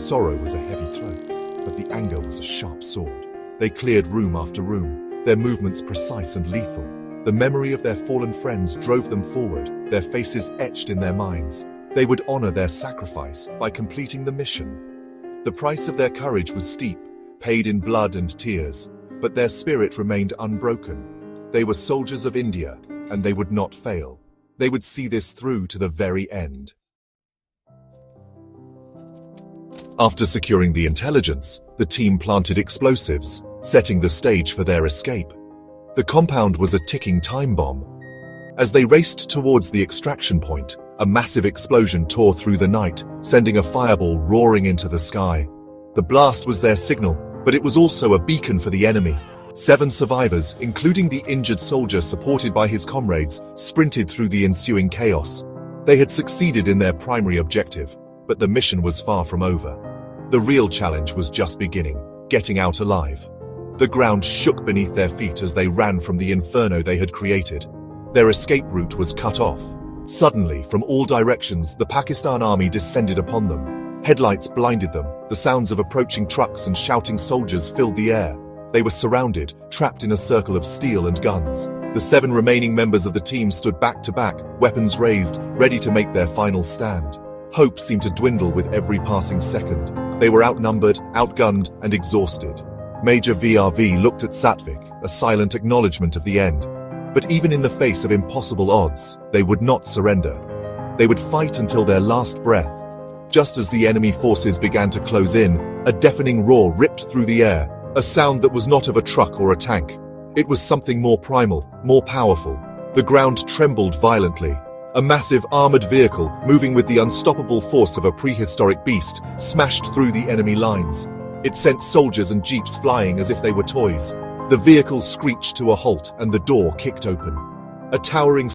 Sorrow was a heavy cloak, but the anger was a sharp sword. They cleared room after room, their movements precise and lethal. The memory of their fallen friends drove them forward, their faces etched in their minds. They would honor their sacrifice by completing the mission. The price of their courage was steep, paid in blood and tears, but their spirit remained unbroken. They were soldiers of India, and they would not fail. They would see this through to the very end. After securing the intelligence, the team planted explosives, setting the stage for their escape. The compound was a ticking time bomb. As they raced towards the extraction point, a massive explosion tore through the night, sending a fireball roaring into the sky. The blast was their signal, but it was also a beacon for the enemy. 7 survivors, including the injured soldier supported by his comrades, sprinted through the ensuing chaos. They had succeeded in their primary objective, but the mission was far from over. The real challenge was just beginning, getting out alive. The ground shook beneath their feet as they ran from the inferno they had created. Their escape route was cut off. Suddenly, from all directions, the Pakistan army descended upon them. Headlights blinded them, the sounds of approaching trucks and shouting soldiers filled the air. They were surrounded, trapped in a circle of steel and guns. The 7 remaining members of the team stood back to back, weapons raised, ready to make their final stand. Hope seemed to dwindle with every passing second. They were outnumbered, outgunned, and exhausted. Major VRV looked at Satvik, a silent acknowledgement of the end. But even in the face of impossible odds, they would not surrender. They would fight until their last breath. Just as the enemy forces began to close in, a deafening roar ripped through the air, a sound that was not of a truck or a tank. It was something more primal, more powerful. The ground trembled violently. A massive armored vehicle, moving with the unstoppable force of a prehistoric beast, smashed through the enemy lines. It sent soldiers and jeeps flying as if they were toys. The vehicle screeched to a halt and the door kicked open. A towering